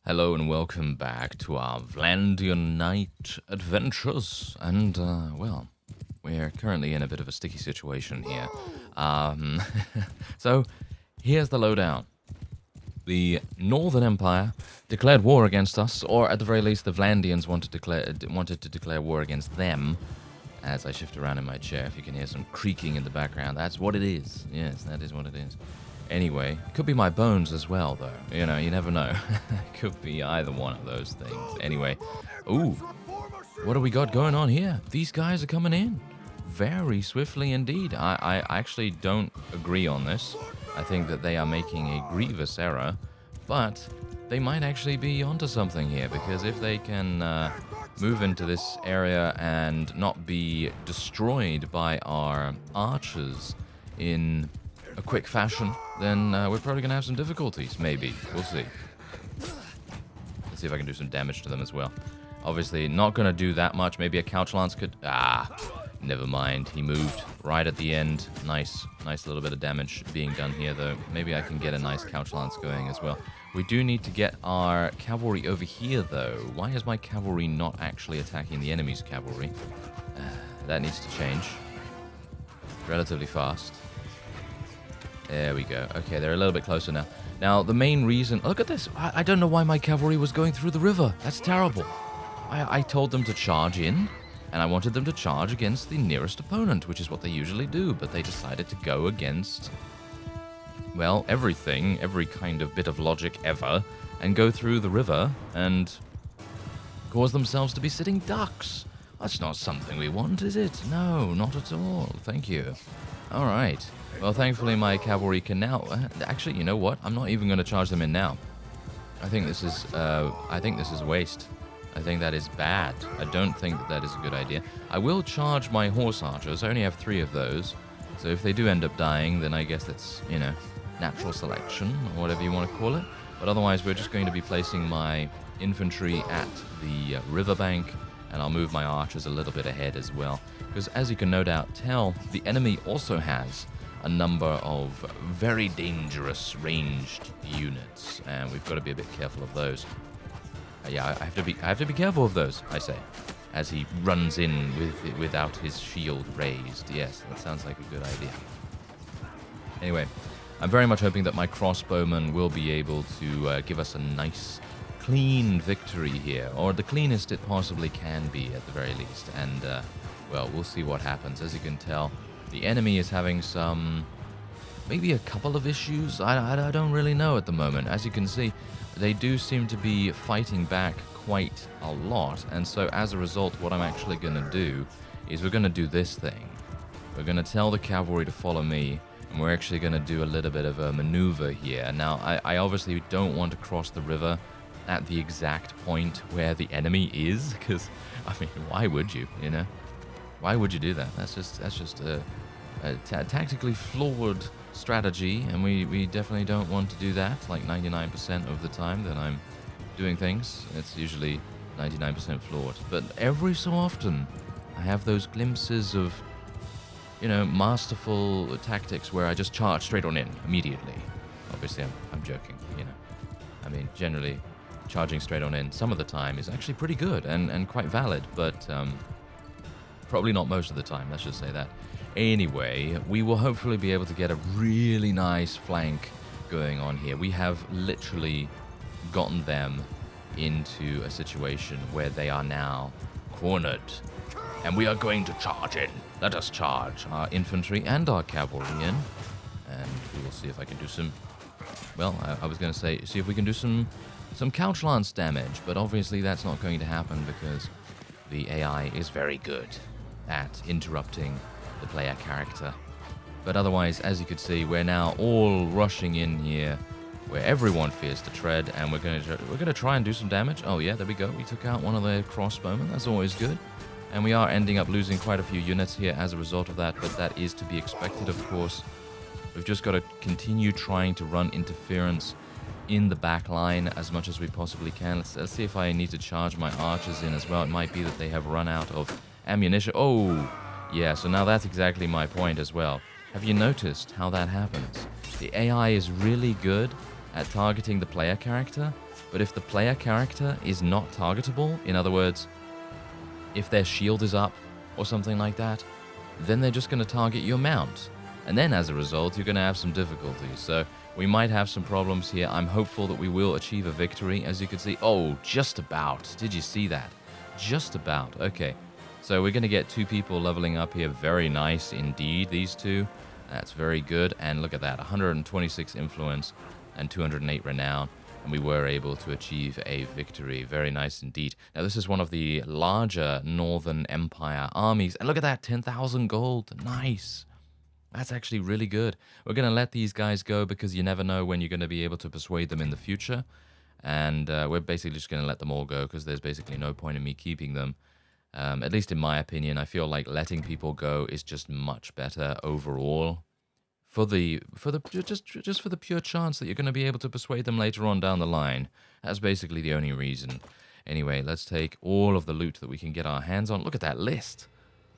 Hello and welcome back to our Vlandian Night adventures. And, well, we're currently in a bit of a sticky situation here. So, here's the lowdown. The Northern Empire declared war against us, or at the very least the Vlandians wanted to declare war against them. As I shift around in my chair, if you can hear some creaking in the background, that's what it is. Yes, that is what it is. Anyway, could be my bones as well, though. You know, you never know. Could be either one of those things. Anyway, ooh, what do we got going on here? These guys are coming in very swiftly indeed. I actually don't agree on this. I think that they are making a grievous error, but they might actually be onto something here, because if they can move into this area and not be destroyed by our archers in a quick fashion, then we're probably going to have some difficulties, maybe. We'll see. Let's see if I can do some damage to them as well. Obviously, not going to do that much. Maybe a couch lance could... never mind. He moved right at the end. Nice little bit of damage being done here, though. Maybe I can get a nice couch lance going as well. We do need to get our cavalry over here, though. Why is my cavalry not actually attacking the enemy's cavalry? That needs to change relatively fast. There we go. Okay, they're a little bit closer now. Now, the main reason... Look at this. I don't know why my cavalry was going through the river. That's terrible. I told them to charge in, and I wanted them to charge against the nearest opponent, which is what they usually do, but they decided to go against, well, everything, every kind of bit of logic ever, and go through the river and cause themselves to be sitting ducks. That's not something we want, is it? No, not at all. Thank you. All right. Well, thankfully my cavalry can now... Actually, you know what? I'm not even going to charge them in now. I think this is waste. I think that is bad. I don't think that is a good idea. I will charge my horse archers. I only have 3 of those. So if they do end up dying, then I guess that's, you know, natural selection, or whatever you want to call it. But otherwise, we're just going to be placing my infantry at the riverbank, and I'll move my archers a little bit ahead as well. Because as you can no doubt tell, the enemy also has a number of very dangerous ranged units, and we've got to be a bit careful of those. Yeah, I have to be careful of those, I say, as he runs in without his shield raised. Yes, that sounds like a good idea. Anyway, I'm very much hoping that my crossbowmen will be able to give us a nice, clean victory here, or the cleanest it possibly can be at the very least. And, well, we'll see what happens. As you can tell, the enemy is having maybe a couple of issues. I don't really know at the moment. As you can see, they do seem to be fighting back quite a lot, and so as a result, what I'm actually going to do is we're going to do this thing. We're going to tell the cavalry to follow me, and we're actually going to do a little bit of a maneuver here. Now, I obviously don't want to cross the river at the exact point where the enemy is, because, I mean, why would you, you know? Why would you do that? That's just a tactically flawed strategy, and we definitely don't want to do that. Like 99% of the time that I'm doing things, it's usually 99% flawed. But every so often, I have those glimpses of, you know, masterful tactics where I just charge straight on in immediately. Obviously, I'm joking, you know. I mean, generally, charging straight on in some of the time is actually pretty good and quite valid, but probably not most of the time, let's just say that. Anyway, we will hopefully be able to get a really nice flank going on here. We have literally gotten them into a situation where they are now cornered, and we are going to charge in. Let us charge our infantry and our cavalry in, and we will see if I can do some... Well, I was going to say, see if we can do some couch lance damage, but obviously that's not going to happen because the AI is very good at interrupting the player character. But otherwise, as you could see, we're now all rushing in here where everyone fears to tread, and we're going to try and do some damage. Oh yeah, there we go. We took out one of their crossbowmen. That's always good. And we are ending up losing quite a few units here as a result of that, but that is to be expected, of course. We've just got to continue trying to run interference in the back line as much as we possibly can. Let's see if I need to charge my archers in as well. It might be that they have run out of ammunition. Oh! Yeah, so now that's exactly my point as well. Have you noticed how that happens? The AI is really good at targeting the player character, But if the player character is not targetable, in other words, if their shield is up or something like that, then they're just going to target your mount. And then as a result, you're going to have some difficulties. So we might have some problems here. I'm hopeful that we will achieve a victory, as you can see. Oh, just about. Did you see that? Just about. Okay. So we're going to get 2 people leveling up here. Very nice indeed, these 2. That's very good. And look at that. 126 influence and 208 renown. And we were able to achieve a victory. Very nice indeed. Now, this is one of the larger Northern Empire armies. And look at that, 10,000 gold. Nice. That's actually really good. We're going to let these guys go because you never know when you're going to be able to persuade them in the future. And we're basically just going to let them all go because there's basically no point in me keeping them. At least in my opinion, I feel like letting people go is just much better overall. Just for the pure chance that you're going to be able to persuade them later on down the line. That's basically the only reason. Anyway, let's take all of the loot that we can get our hands on. Look at that list.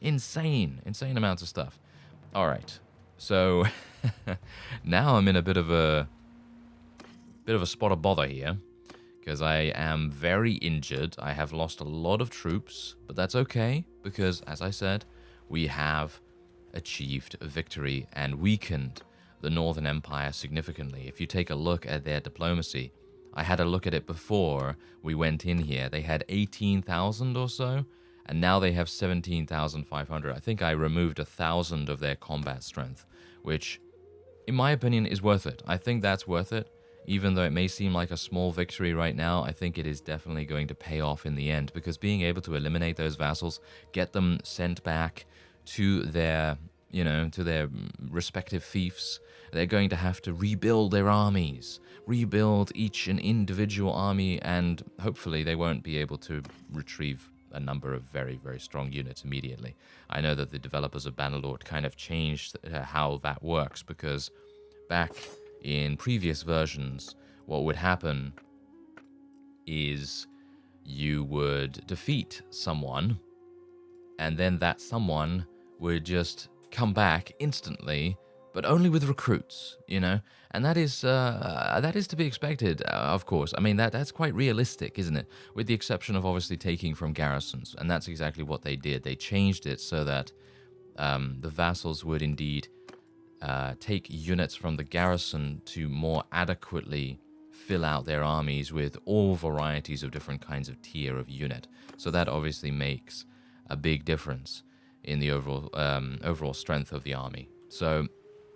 Insane amounts of stuff. All right. So now I'm in a bit of a spot of bother here because I am very injured. I have lost a lot of troops, but that's okay because, as I said, we have achieved a victory and weakened the Northern Empire significantly. If you take a look at their diplomacy, I had a look at it before we went in here. They had 18,000 or so, and now they have 17,500. I think I removed 1,000 of their combat strength, which, in my opinion, is worth it. I think that's worth it. Even though it may seem like a small victory right now, I think it is definitely going to pay off in the end, because being able to eliminate those vassals, get them sent back to their, to their respective fiefs, they're going to have to rebuild their armies, rebuild each an individual army, and hopefully they won't be able to retrieve a number of very, very strong units immediately. I know that the developers of Bannerlord kind of changed how that works, because back in previous versions, what would happen is you would defeat someone, and then that someone would just come back instantly, but only with recruits, and that is to be expected, of course. I mean, that's quite realistic, isn't it? With the exception of obviously taking from garrisons, and that's exactly what they did. They changed it so that the vassals would indeed take units from the garrison to more adequately fill out their armies with all varieties of different kinds of tier of unit. So that obviously makes a big difference in the overall strength of the army. So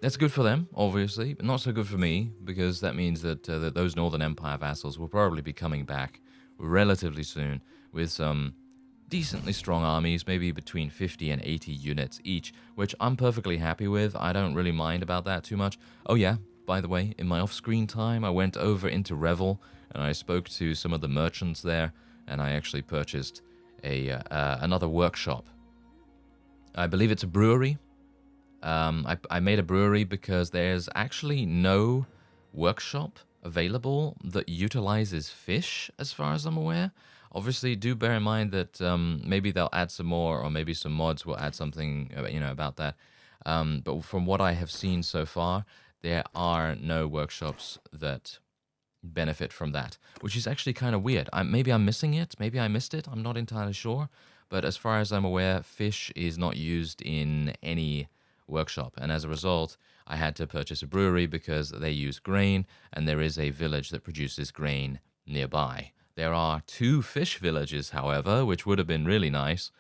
that's good for them, obviously, but not so good for me, because that means that those Northern Empire vassals will probably be coming back relatively soon with some decently strong armies, maybe between 50 and 80 units each, which I'm perfectly happy with. I don't really mind about that too much. Oh yeah, by the way, in my off-screen time, I went over into Revel, and I spoke to some of the merchants there, and I actually purchased another workshop. I believe it's a brewery. I made a brewery because there's actually no workshop available that utilizes fish, as far as I'm aware. Obviously, do bear in mind that maybe they'll add some more, or maybe some mods will add something, about that. But from what I have seen so far, there are no workshops that benefit from that, which is actually kind of weird. Maybe I'm missing it. Maybe I missed it. I'm not entirely sure. But as far as I'm aware, fish is not used in any workshop. And as a result, I had to purchase a brewery because they use grain, and there is a village that produces grain nearby. There are 2 fish villages, however, which would have been really nice,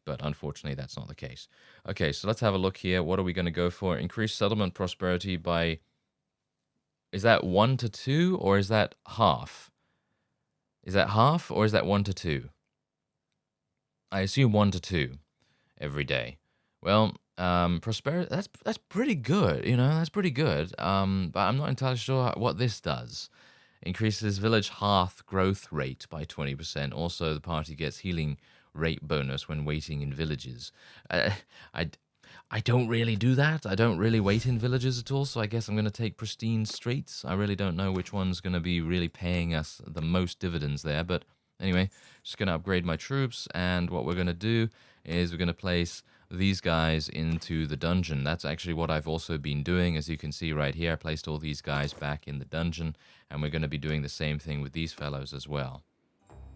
but unfortunately that's not the case. Okay, so let's have a look here. What are we going to go for? Increase settlement prosperity by... Is that 1 to 2, or is that half? Is that half, or is that 1 to 2? I assume 1 to 2 every day. Well, prosperity, that's pretty good, that's pretty good. But I'm not entirely sure what this does. Increases village hearth growth rate by 20%. Also, the party gets healing rate bonus when waiting in villages. I don't really do that. I don't really wait in villages at all, so I guess I'm going to take pristine streets. I really don't know which one's going to be really paying us the most dividends there, but anyway, just going to upgrade my troops, and what we're going to do is we're going to place these guys into the dungeon. That's actually what I've also been doing. As you can see right here, I placed all these guys back in the dungeon, and we're going to be doing the same thing with these fellows as well.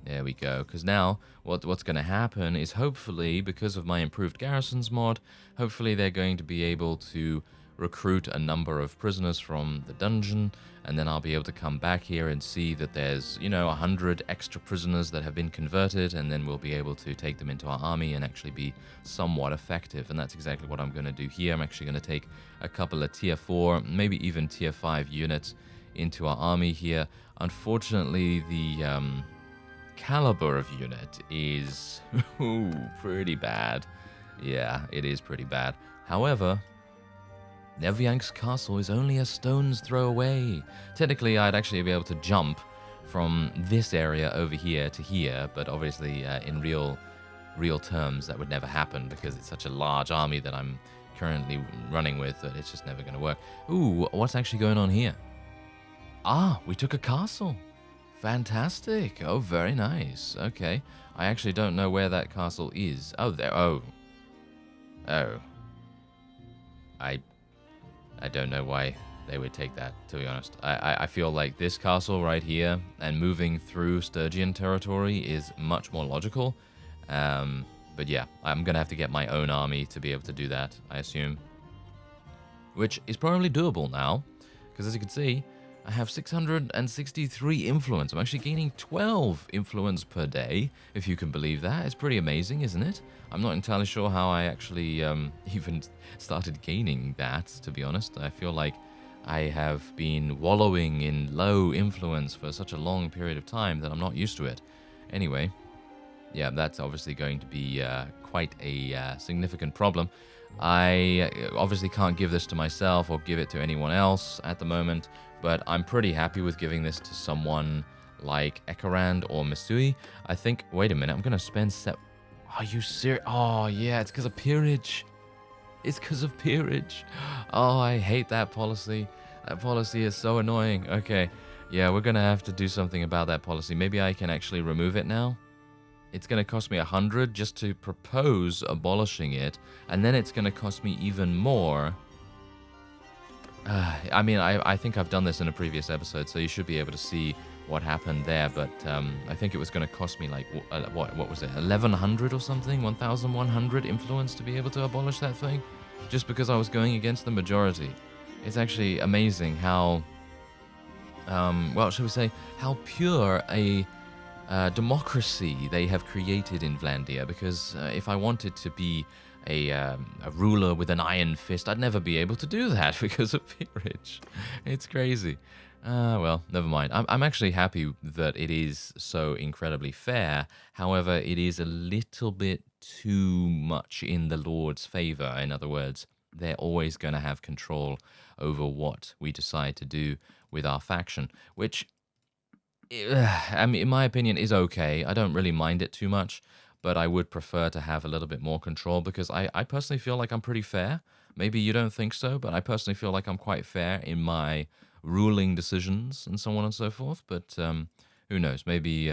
There we go, because now what's going to happen is, hopefully, because of my improved garrisons mod, hopefully they're going to be able to recruit a number of prisoners from the dungeon, and then I'll be able to come back here and see that there's, 100 extra prisoners that have been converted, and then we'll be able to take them into our army and actually be somewhat effective, and that's exactly what I'm going to do here. I'm actually going to take a couple of tier 4, maybe even tier 5 units into our army here. Unfortunately, the caliber of unit is pretty bad. Yeah, it is pretty bad. However, Nevyank's castle is only a stone's throw away. Technically, I'd actually be able to jump from this area over here to here, but obviously in real terms that would never happen because it's such a large army that I'm currently running with that it's just never going to work. Ooh, what's actually going on here? Ah, we took a castle. Fantastic. Oh, very nice. Okay. I actually don't know where that castle is. Oh, there. Oh. I don't know why they would take that, to be honest. I feel like this castle right here and moving through Stygian territory is much more logical. But yeah, I'm going to have to get my own army to be able to do that, I assume. Which is probably doable now, because as you can see, I have 663 influence. I'm actually gaining 12 influence per day, if you can believe that. It's pretty amazing, isn't it? I'm not entirely sure how I actually even started gaining that, to be honest. I feel like I have been wallowing in low influence for such a long period of time that I'm not used to it. Anyway, yeah, that's obviously going to be quite a significant problem. I obviously can't give this to myself or give it to anyone else at the moment, but I'm pretty happy with giving this to someone like Ekarand or Misui. I think, wait a minute, I'm going to spend Are you serious? Oh, yeah, it's because of peerage. It's because of peerage. Oh, I hate that policy. That policy is so annoying. Okay, yeah, we're going to have to do something about that policy. Maybe I can actually remove it now. It's going to cost me 100 just to propose abolishing it, and then it's going to cost me even more. I mean, I think I've done this in a previous episode, so you should be able to see what happened there, but I think it was going to cost me like, what was it, 1100 or something? 1100 influence to be able to abolish that thing? Just because I was going against the majority. It's actually amazing how, well, shall we say, how pure a democracy they have created in Vlandia, because if I wanted to be a ruler with an iron fist, I'd never be able to do that because of peerage. It's crazy. Well, never mind. I'm actually happy that it is so incredibly fair. However, it is a little bit too much in the Lord's favor. In other words, they're always going to have control over what we decide to do with our faction, which, I mean, in my opinion, is okay. I don't really mind it too much, but I would prefer to have a little bit more control because I personally feel like I'm pretty fair. Maybe you don't think so, but I personally feel like I'm quite fair in my ruling decisions and so on and so forth. But who knows? Maybe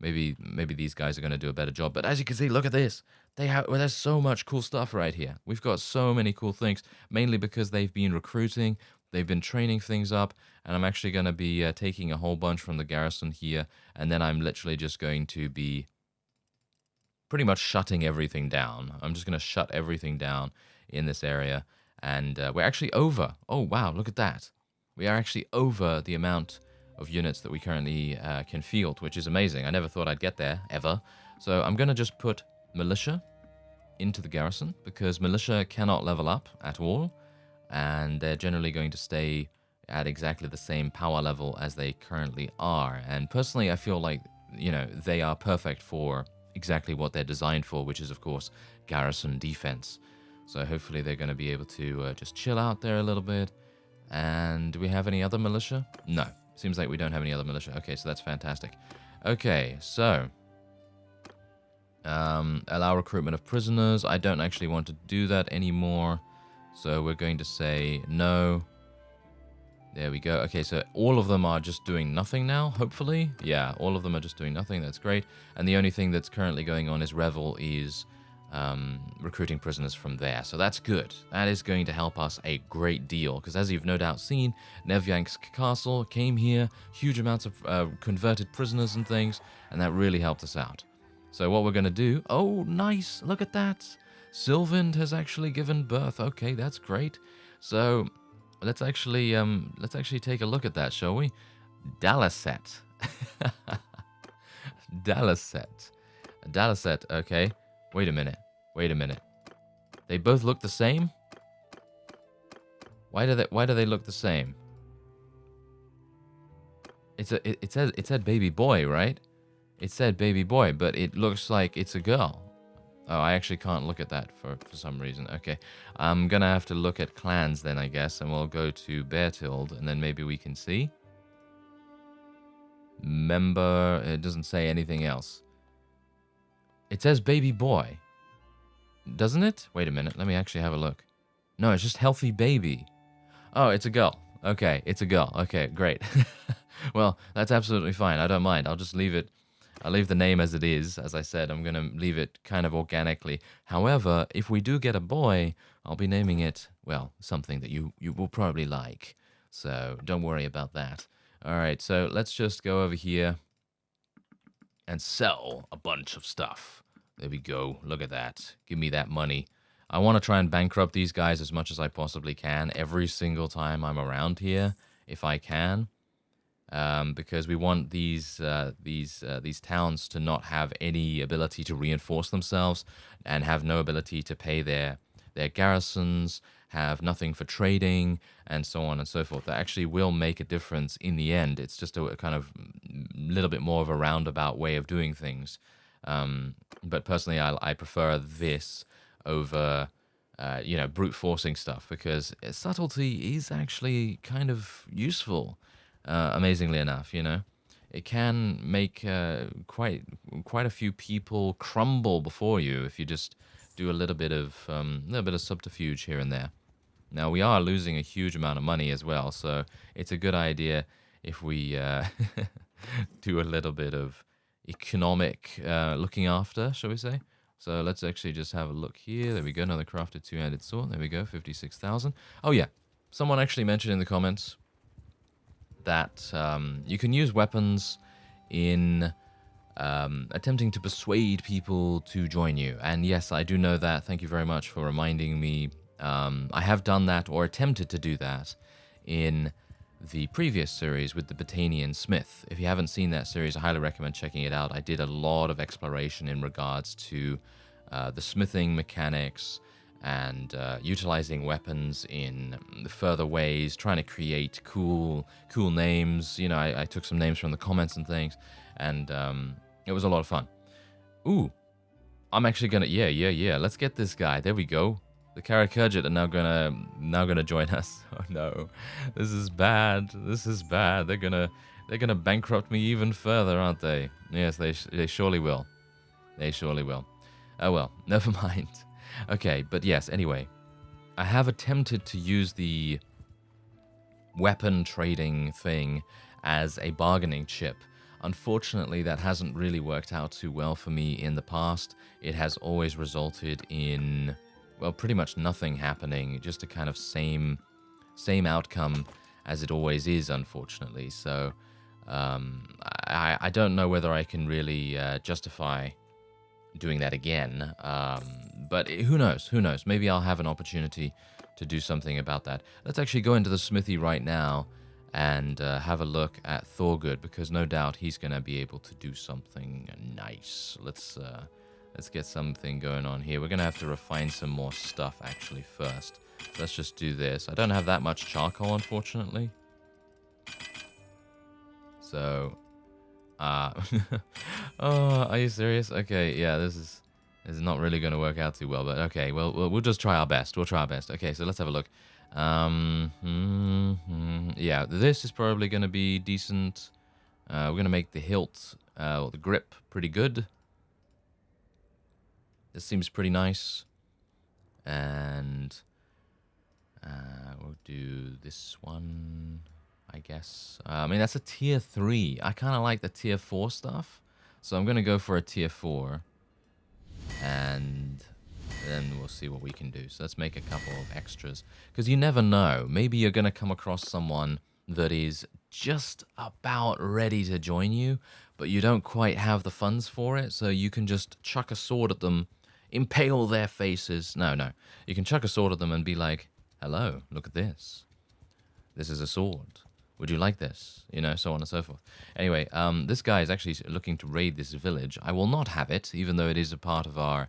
these guys are going to do a better job. But as you can see, look at this. There's so much cool stuff right here. We've got so many cool things, mainly because they've been recruiting. They've been training things up, and I'm actually going to be taking a whole bunch from the garrison here, and then I'm literally just going to be pretty much shutting everything down. I'm just going to shut everything down in this area, and we're actually over. Oh, wow, look at that. We are actually over the amount of units that we currently can field, which is amazing. I never thought I'd get there, ever. So I'm going to just put militia into the garrison, because militia cannot level up at all, and they're generally going to stay at exactly the same power level as they currently are. And personally, I feel like, they are perfect for exactly what they're designed for, which is, of course, garrison defense. So hopefully they're going to be able to just chill out there a little bit. And do we have any other militia? No. Seems like we don't have any other militia. Okay, so that's fantastic. Okay, so allow recruitment of prisoners. I don't actually want to do that anymore. So we're going to say no. There we go. Okay, so all of them are just doing nothing now, hopefully. Yeah, all of them are just doing nothing. That's great. And the only thing that's currently going on is Revel is recruiting prisoners from there. So that's good. That is going to help us a great deal, because as you've no doubt seen, Nevyank's castle came here, huge amounts of converted prisoners and things, and that really helped us out. So what we're going to do... Oh, nice! Look at that! Sylvind has actually given birth. Okay, that's great. So let's actually take a look at that, shall we? Dalaset. Dalaset, okay. Wait a minute. They both look the same? Why do they look the same? It said baby boy, right? It said baby boy, but it looks like it's a girl. Oh, I actually can't look at that for some reason. Okay, I'm gonna have to look at clans then, I guess, and we'll go to Bertild, and then maybe we can see. Member, it doesn't say anything else. It says baby boy. Doesn't it? Wait a minute, let me actually have a look. No, it's just healthy baby. Oh, it's a girl. Okay, it's a girl. Okay, great. Well, that's absolutely fine. I don't mind. I'll just leave it. I'll leave the name as it is. As I said, I'm going to leave it kind of organically. However, if we do get a boy, I'll be naming it, well, something that you will probably like. So don't worry about that. All right, so let's just go over here and sell a bunch of stuff. There we go. Look at that. Give me that money. I want to try and bankrupt these guys as much as I possibly can every single time I'm around here, if I can. Because we want these towns to not have any ability to reinforce themselves and have no ability to pay their garrisons, have nothing for trading, and so on and so forth. That actually will make a difference in the end. It's just a kind of little bit more of a roundabout way of doing things. But personally, I prefer this over, brute forcing stuff, because subtlety is actually kind of useful. Amazingly enough, it can make quite a few people crumble before you if you just do a little bit of subterfuge here and there. Now we are losing a huge amount of money as well, so it's a good idea if we do a little bit of economic looking after, shall we say? So let's actually just have a look here. There we go, another crafted two-handed sword. There we go, 56,000. Oh yeah, someone actually mentioned in the comments that you can use weapons in attempting to persuade people to join you. And yes, I do know that. Thank you very much for reminding me. I have done that, or attempted to do that, in the previous series with the Botanian Smith. If you haven't seen that series, I highly recommend checking it out. I did a lot of exploration in regards to the smithing mechanics, and utilizing weapons in further ways, trying to create cool names. I took some names from the comments and things, and it was a lot of fun. Ooh, I'm actually gonna, yeah, let's get this guy. There we go. The Karakurjit are now gonna join us. Oh no, this is bad. They're gonna bankrupt me even further, aren't they? Yes, they surely will. They surely will. Oh well, never mind. Okay, but yes, anyway, I have attempted to use the weapon trading thing as a bargaining chip. Unfortunately, that hasn't really worked out too well for me in the past. It has always resulted in, well, pretty much nothing happening, just a kind of same outcome as it always is, unfortunately. So I don't know whether I can really justify doing that again, but who knows, maybe I'll have an opportunity to do something about that. Let's actually go into the smithy right now and have a look at Thorgood, because no doubt he's going to be able to do something nice. Let's get something going on here. We're going to have to refine some more stuff actually first. So let's just do this. I don't have that much charcoal, unfortunately. So oh, are you serious? Okay, yeah, this is not really going to work out too well, but okay, well, we'll just try our best. We'll try our best. Okay, so let's have a look. Yeah, this is probably going to be decent. We're going to make the hilt, or the grip, pretty good. This seems pretty nice. And we'll do this one, I guess. I mean, that's a tier 3. I kind of like the tier 4 stuff. So I'm going to go for a tier 4. And then we'll see what we can do. So let's make a couple of extras. Because you never know. Maybe you're going to come across someone that is just about ready to join you, but you don't quite have the funds for it, so you can just chuck a sword at them, impale their faces. No. You can chuck a sword at them and be like, hello, look at this. This is a sword. Would you like this? You know, so on and so forth. Anyway, this guy is actually looking to raid this village. I will not have it, even though it is a part of our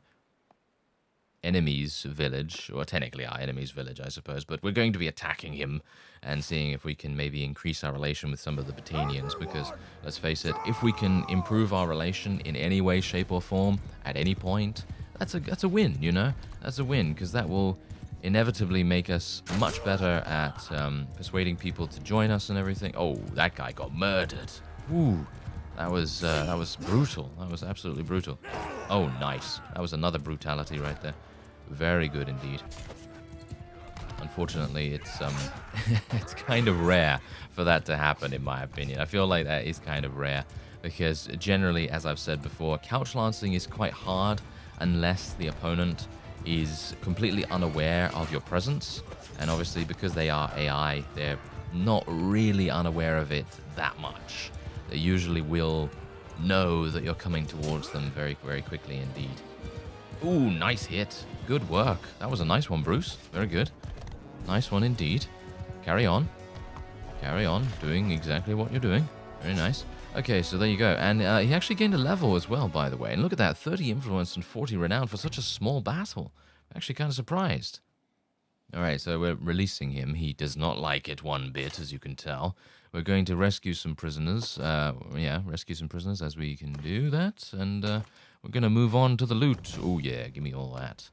enemy's village, or technically our enemy's village, I suppose, but we're going to be attacking him and seeing if we can maybe increase our relation with some of the Botanians, because, let's face it, if we can improve our relation in any way, shape, or form, at any point, that's a win, you know? That's a win, because that will inevitably make us much better at persuading people to join us and everything. Oh, that guy got murdered. Ooh, that was brutal. That was absolutely brutal. Oh, nice. That was another brutality right there. Very good indeed. Unfortunately, it's it's kind of rare for that to happen, in my opinion. I feel like that is kind of rare because generally, as I've said before, couch lancing is quite hard unless the opponent is completely unaware of your presence. And obviously, because they are AI, they're not really unaware of it that much. They usually will know that you're coming towards them very, very quickly indeed. Ooh, nice hit. Good work. That was a nice one, Bruce. Very good. Nice one indeed. Carry on. Carry on. Doing exactly what you're doing. Very nice. Okay, so there you go. And he actually gained a level as well, by the way. And look at that. 30 influence and 40 renown for such a small battle. I'm actually kind of surprised. Alright, so we're releasing him. He does not like it one bit, as you can tell. We're going to rescue some prisoners. Rescue some prisoners as we can do that. And we're going to move on to the loot. Oh, yeah, give me all that.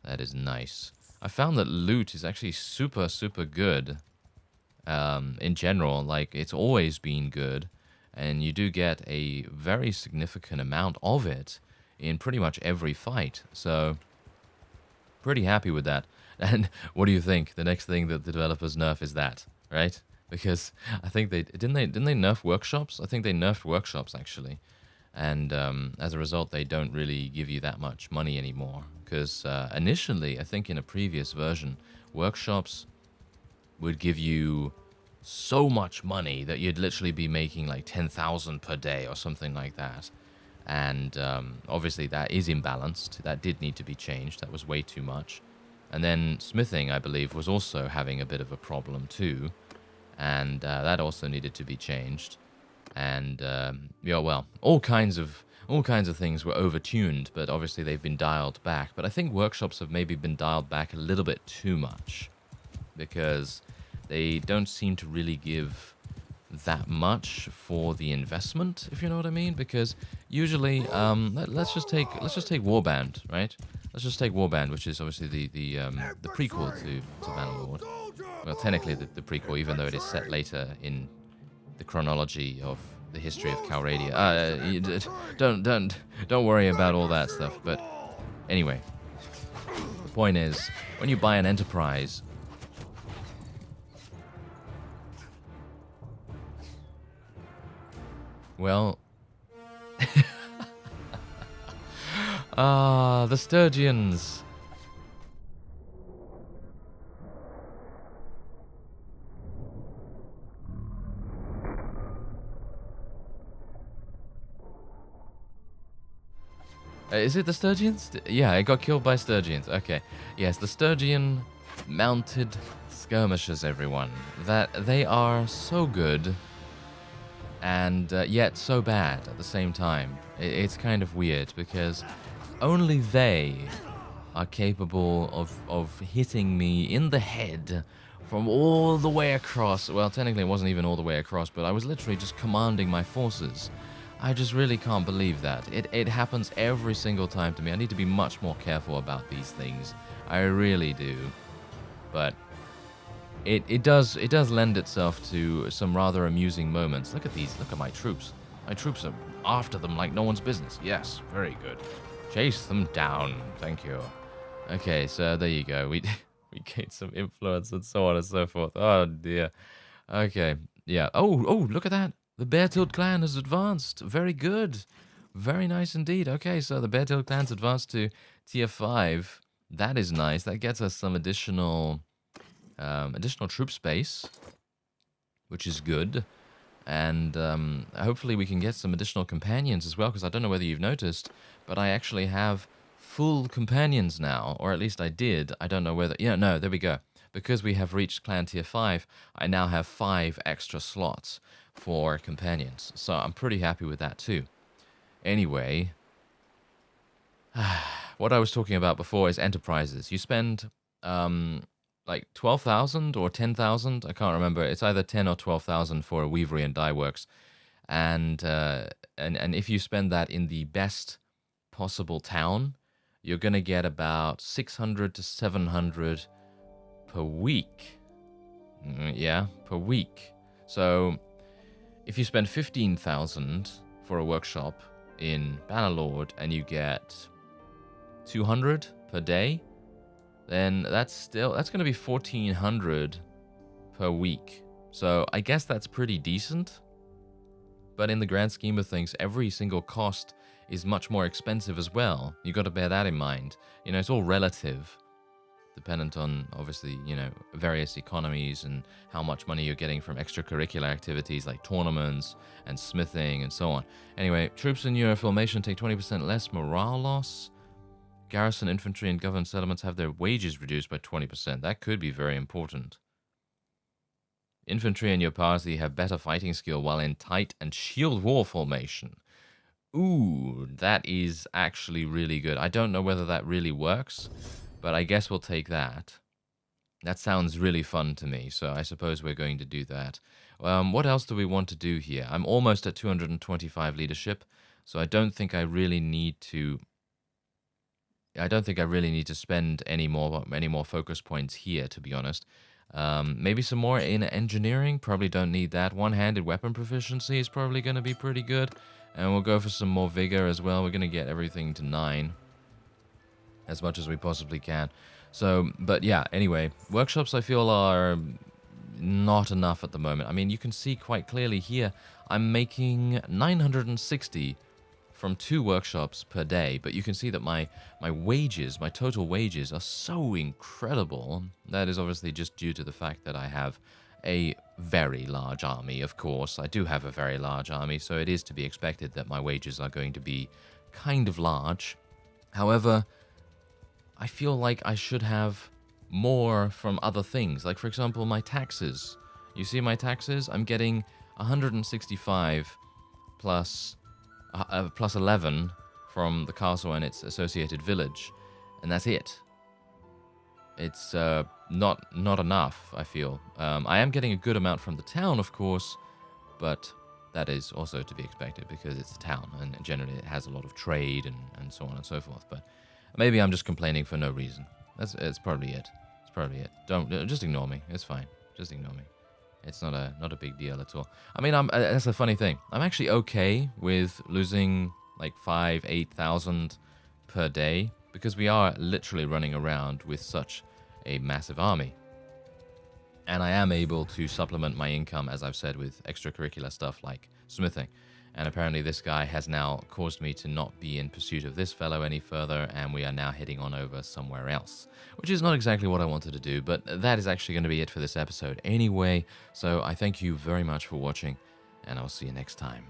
That is nice. I found that loot is actually super, super good. In general, like, it's always been good. And you do get a very significant amount of it in pretty much every fight. So, pretty happy with that. And what do you think? The next thing that the developers nerf is that, right? Because I think they didn't they nerf workshops? I think they nerfed workshops actually, and as a result, they don't really give you that much money anymore. Because initially, I think in a previous version, workshops would give you so much money that you'd literally be making like 10,000 per day or something like that. And obviously, that is imbalanced. That did need to be changed. That was way too much. And then smithing, I believe, was also having a bit of a problem too. And that also needed to be changed. And all kinds of things were overtuned, but obviously they've been dialed back. But I think workshops have maybe been dialed back a little bit too much, because they don't seem to really give that much for the investment, if you know what I mean. Because usually, let's just take Warband, right? Let's just take Warband, which is obviously the prequel to Bannerlord. Well, technically the prequel, even though it is set later in the chronology of the history of Calradia. Don't worry about all that stuff. But anyway, the point is, when you buy an Enterprise, well, the Sturgeons. Is it the Sturgeons? Yeah, it got killed by Sturgeons. Okay. Yes, the Sturgeon mounted skirmishers, everyone. That they are so good and yet so bad at the same time. It's kind of weird because only they are capable of hitting me in the head from all the way across. Well, technically it wasn't even all the way across, but I was literally just commanding my forces. I just really can't believe that. It happens every single time to me. I need to be much more careful about these things. I really do. But it does lend itself to some rather amusing moments. Look at these. Look at my troops. My troops are after them like no one's business. Yes, very good. Chase them down. Thank you. Okay, so there you go. We gained some influence and so on and so forth. Oh dear. Okay. Yeah. Oh, look at that. The Bear-Tailed clan has advanced. Very good. Very nice indeed. Okay, so the Bear-Tailed clan's advanced to tier 5. that is nice. That gets us some additional troop space, which is good. And hopefully we can get some additional companions as well, because I don't know whether you've noticed, but I actually have full companions now, or at least I did. I don't know whether... Yeah, no, there we go. Because we have reached clan tier 5, I now have 5 extra slots for companions. So I'm pretty happy with that too. Anyway, what I was talking about before is enterprises. You spend like 12,000 or 10,000, I can't remember. It's either 10 or 12,000 for a weavery and dye works. And if you spend that in the best possible town, you're going to get about 600 to 700 per week. Yeah, per week. So if you spend 15,000 for a workshop in Bannerlord and you get 200 per day, then that's going to be 1,400 per week. So I guess that's pretty decent. But in the grand scheme of things, every single cost is much more expensive as well. You got to bear that in mind. You know, it's all relative, dependent on, obviously, you know, various economies and how much money you're getting from extracurricular activities like tournaments and smithing and so on. Anyway, troops in your formation take 20% less morale loss. Garrison, infantry, and governed settlements have their wages reduced by 20%. That could be very important. Infantry in your party have better fighting skill while in tight and shield wall formation. Ooh, that is actually really good. I don't know whether that really works, but I guess we'll take that. That sounds really fun to me, so I suppose we're going to do that. What else do we want to do here? I'm almost at 225 leadership, so I don't think I really need to... spend any more focus points here, to be honest. Maybe some more in engineering. Probably don't need that. One-handed weapon proficiency is probably going to be pretty good. And we'll go for some more vigor as well. We're going to get everything to 9. As much as we possibly can. So, but yeah, anyway. Workshops I feel are not enough at the moment. I mean, you can see quite clearly here, I'm making 960 from 2 workshops per day, but you can see that my wages, my total wages, are so incredible. That is obviously just due to the fact that I have a very large army, of course. I do have a very large army, so it is to be expected that my wages are going to be kind of large. However, I feel like I should have more from other things, like for example my taxes. You see my taxes? I'm getting 165 plus 11 from the castle and its associated village, and that's it. It's not enough, I feel. I am getting a good amount from the town, of course, but that is also to be expected because it's a town, and generally it has a lot of trade and so on and so forth. But maybe I'm just complaining for no reason. That's probably it. It's probably it. Don't just ignore me. It's fine. Just ignore me. It's not a big deal at all. I mean, that's the funny thing. I'm actually okay with losing like 8,000 per day because we are literally running around with such a massive army. And I am able to supplement my income, as I've said, with extracurricular stuff like smithing. And apparently this guy has now caused me to not be in pursuit of this fellow any further, and we are now heading on over somewhere else. Which is not exactly what I wanted to do, but that is actually going to be it for this episode anyway. So I thank you very much for watching, and I'll see you next time.